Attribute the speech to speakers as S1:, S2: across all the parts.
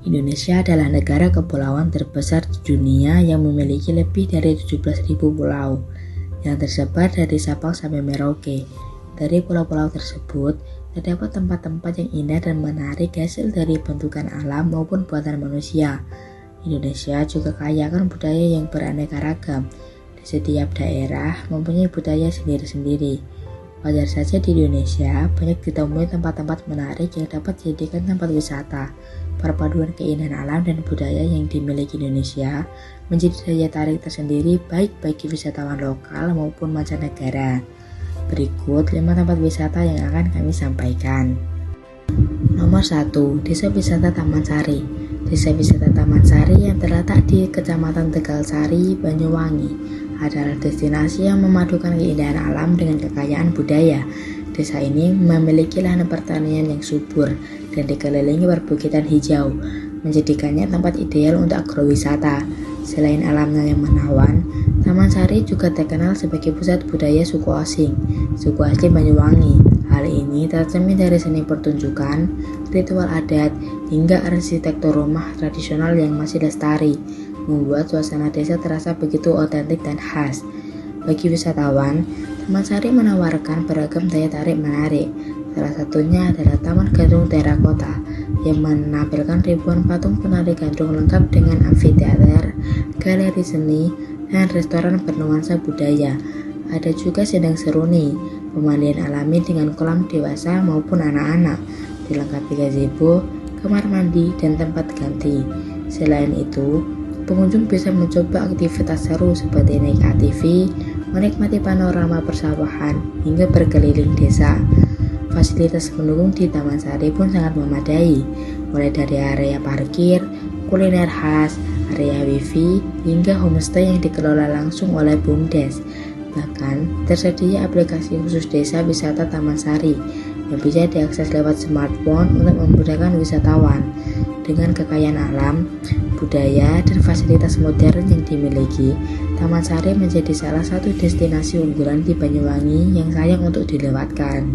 S1: Indonesia adalah negara kepulauan terbesar di dunia yang memiliki lebih dari 17.000 pulau yang tersebar dari Sabang sampai Merauke. Dari pulau-pulau tersebut, terdapat tempat-tempat yang indah dan menarik hasil dari bentukan alam maupun buatan manusia. Indonesia juga kaya akan budaya yang beraneka ragam. Di setiap daerah mempunyai budaya sendiri-sendiri. Wajar saja di Indonesia banyak ditemui tempat-tempat menarik yang dapat dijadikan tempat wisata. Perpaduan keindahan alam dan budaya yang dimiliki Indonesia menjadi daya tarik tersendiri baik bagi wisatawan lokal maupun mancanegara. Berikut 5 tempat wisata yang akan kami sampaikan. Nomor 1. Desa Wisata Taman Sari. Desa Wisata Taman Sari yang terletak di Kecamatan Tegalsari, Banyuwangi adalah destinasi yang memadukan keindahan alam dengan kekayaan budaya. Desa ini memiliki lahan pertanian yang subur dan dikelilingi perbukitan hijau, menjadikannya tempat ideal untuk agrowisata. Selain alamnya yang menawan, Taman Sari juga terkenal sebagai pusat budaya suku asing, suku asli Banyuwangi. Hal ini tercermin dari seni pertunjukan, ritual adat, hingga arsitektur rumah tradisional yang masih lestari, membuat suasana desa terasa begitu otentik dan khas. Bagi wisatawan, Taman Sari menawarkan beragam daya tarik menarik. Salah satunya adalah Taman Gantung Terakota yang menampilkan ribuan patung penari gantung lengkap dengan amfiteater, galeri seni, dan restoran bernuansa budaya. Ada juga Sendang Seruni, pemandian alami dengan kolam dewasa maupun anak-anak, dilengkapi gazebo, kamar mandi, dan tempat ganti. Selain itu, pengunjung bisa mencoba aktivitas seru seperti naik ATV, menikmati panorama persawahan, hingga berkeliling desa. Fasilitas pendukung di Taman Sari pun sangat memadai, mulai dari area parkir, kuliner khas, area wifi, hingga homestay yang dikelola langsung oleh BUMDes. Bahkan, tersedia aplikasi khusus desa wisata Taman Sari yang bisa diakses lewat smartphone untuk memudahkan wisatawan. Dengan kekayaan alam, budaya, dan fasilitas modern yang dimiliki, Taman Sari menjadi salah satu destinasi unggulan di Banyuwangi yang sayang untuk dilewatkan.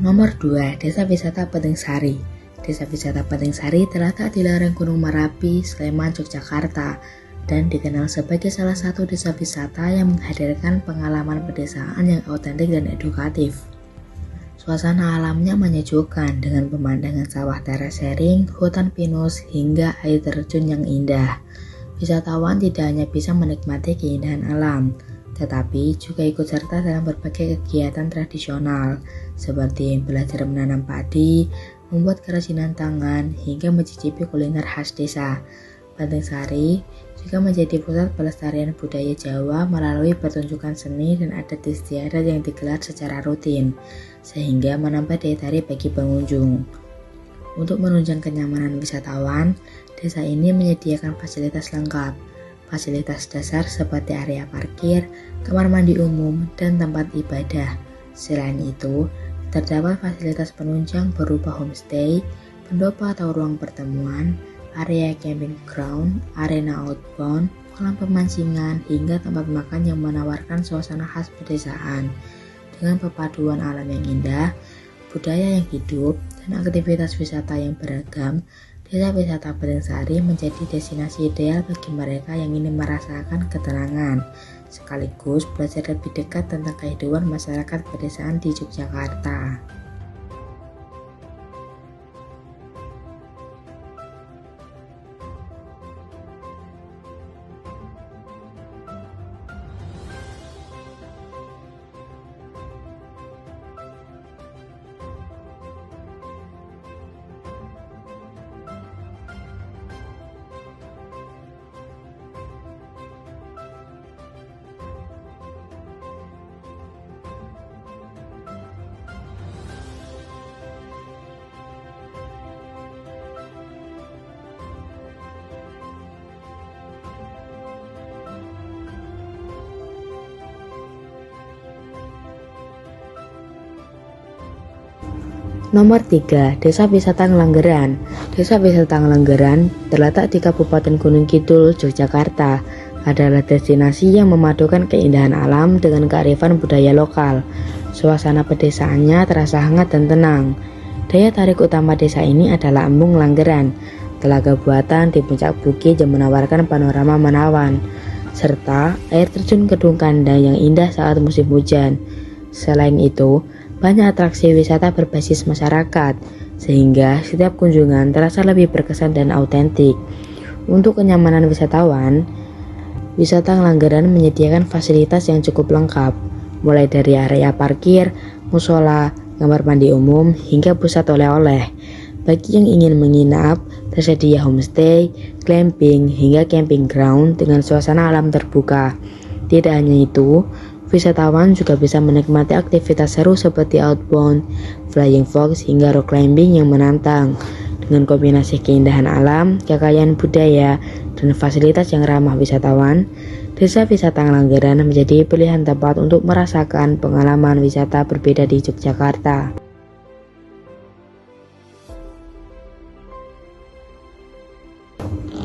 S1: Nomor 2. Desa Wisata Penting Sari. Desa Wisata Penting Sari terletak di lereng Gunung Merapi, Sleman, Yogyakarta, dan dikenal sebagai salah satu desa wisata yang menghadirkan pengalaman pedesaan yang otentik dan edukatif. Suasana alamnya menyejukkan dengan pemandangan sawah terasering, hutan pinus, hingga air terjun yang indah. Wisatawan tidak hanya bisa menikmati keindahan alam, tetapi juga ikut serta dalam berbagai kegiatan tradisional, seperti belajar menanam padi, membuat kerajinan tangan, hingga mencicipi kuliner khas desa. Penting Sari juga menjadi pusat pelestarian budaya Jawa melalui pertunjukan seni dan adat istiadat yang digelar secara rutin, sehingga menambah daya tarik bagi pengunjung. Untuk menunjang kenyamanan wisatawan, desa ini menyediakan fasilitas lengkap. Fasilitas dasar seperti area parkir, kamar mandi umum, dan tempat ibadah. Selain itu, terdapat fasilitas penunjang berupa homestay, pendopo atau ruang pertemuan, area camping ground, arena outbound, kolam pemancingan, hingga tempat makan yang menawarkan suasana khas pedesaan. Dengan perpaduan alam yang indah, budaya yang hidup, dan aktivitas wisata yang beragam, Desa Wisata Penting Sari menjadi destinasi ideal bagi mereka yang ingin merasakan ketenangan, sekaligus belajar lebih dekat tentang kehidupan masyarakat pedesaan di Yogyakarta. Nomor 3. Desa Wisata Ngelanggeran. Desa Wisata Ngelanggeran terletak di Kabupaten Gunung Kidul, Yogyakarta. Adalah destinasi yang memadukan keindahan alam dengan kearifan budaya lokal. Suasana pedesaannya terasa hangat dan tenang. Daya tarik utama desa ini adalah Embung Langgeran, telaga buatan di puncak bukit yang menawarkan panorama menawan, serta air terjun Kedung Kanda yang indah saat musim hujan. Selain itu, banyak atraksi wisata berbasis masyarakat, sehingga setiap kunjungan terasa lebih berkesan dan autentik. Untuk kenyamanan wisatawan, wisata Langgeran menyediakan fasilitas yang cukup lengkap, mulai dari area parkir, musola, kamar mandi umum, hingga pusat oleh-oleh. Bagi yang ingin menginap, tersedia homestay, glamping, hingga camping ground dengan suasana alam terbuka. Tidak hanya itu, wisatawan juga bisa menikmati aktivitas seru seperti outbound, flying fox, hingga rock climbing yang menantang. Dengan kombinasi keindahan alam, kekayaan budaya, dan fasilitas yang ramah wisatawan, Desa Wisata Langgeran menjadi pilihan tepat untuk merasakan pengalaman wisata berbeda di Yogyakarta.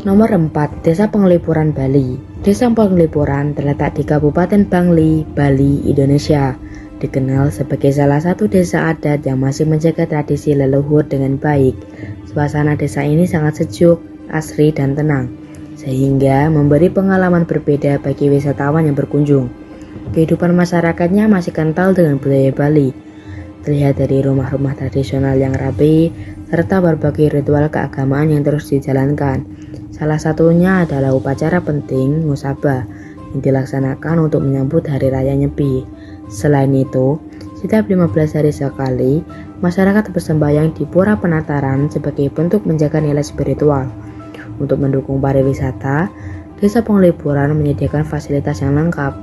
S1: Nomor 4, Desa Penglipuran Bali. Desa Penglipuran terletak di Kabupaten Bangli, Bali, Indonesia. Dikenal sebagai salah satu desa adat yang masih menjaga tradisi leluhur dengan baik. Suasana desa ini sangat sejuk, asri, dan tenang, sehingga memberi pengalaman berbeda bagi wisatawan yang berkunjung. Kehidupan masyarakatnya masih kental dengan budaya Bali, terlihat dari rumah-rumah tradisional yang rapi, serta berbagai ritual keagamaan yang terus dijalankan. Salah satunya adalah upacara penting Ngusaba yang dilaksanakan untuk menyambut Hari Raya Nyepi. Selain itu, setiap 15 hari sekali, masyarakat bersembahyang di Pura Penataran sebagai bentuk menjaga nilai spiritual. Untuk mendukung pariwisata, Desa Penglipuran menyediakan fasilitas yang lengkap,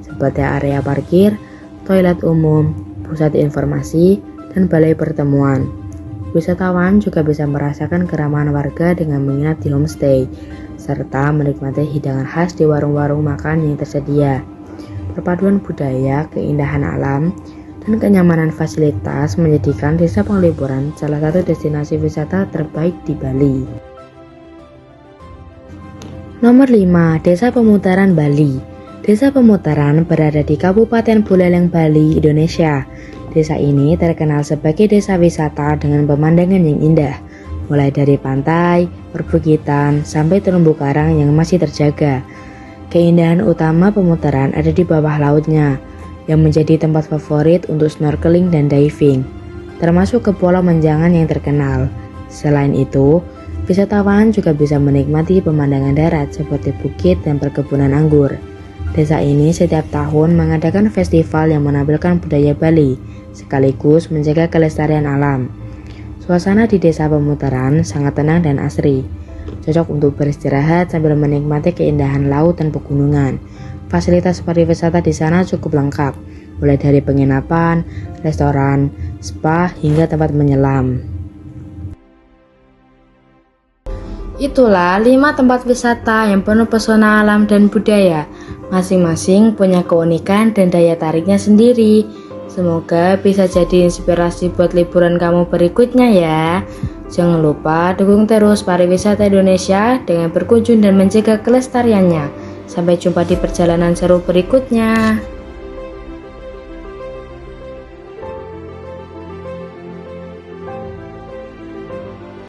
S1: seperti area parkir, toilet umum, pusat informasi, dan balai pertemuan. Wisatawan juga bisa merasakan keramahan warga dengan menginap di homestay, serta menikmati hidangan khas di warung-warung makan yang tersedia. Perpaduan budaya, keindahan alam, dan kenyamanan fasilitas menjadikan Desa Penglipuran salah satu destinasi wisata terbaik di Bali. Nomor 5, Desa Pemutaran Bali. Desa Pemutaran berada di Kabupaten Buleleng, Bali, Indonesia. Desa ini terkenal sebagai desa wisata dengan pemandangan yang indah, mulai dari pantai, perbukitan, sampai terumbu karang yang masih terjaga. Keindahan utama Pemutaran ada di bawah lautnya, yang menjadi tempat favorit untuk snorkeling dan diving, termasuk ke Pulau Menjangan yang terkenal. Selain itu, wisatawan juga bisa menikmati pemandangan darat seperti bukit dan perkebunan anggur. Desa ini setiap tahun mengadakan festival yang menampilkan budaya Bali, sekaligus menjaga kelestarian alam. Suasana di Desa Pemutaran sangat tenang dan asri, cocok untuk beristirahat sambil menikmati keindahan laut dan pegunungan. Fasilitas pariwisata di sana cukup lengkap, mulai dari penginapan, restoran, spa, hingga tempat menyelam. Itulah 5 tempat wisata yang penuh pesona alam dan budaya. Masing-masing punya keunikan dan daya tariknya sendiri. Semoga bisa jadi inspirasi buat liburan kamu berikutnya ya. Jangan lupa dukung terus pariwisata Indonesia dengan berkunjung dan menjaga kelestariannya. Sampai jumpa di perjalanan seru berikutnya.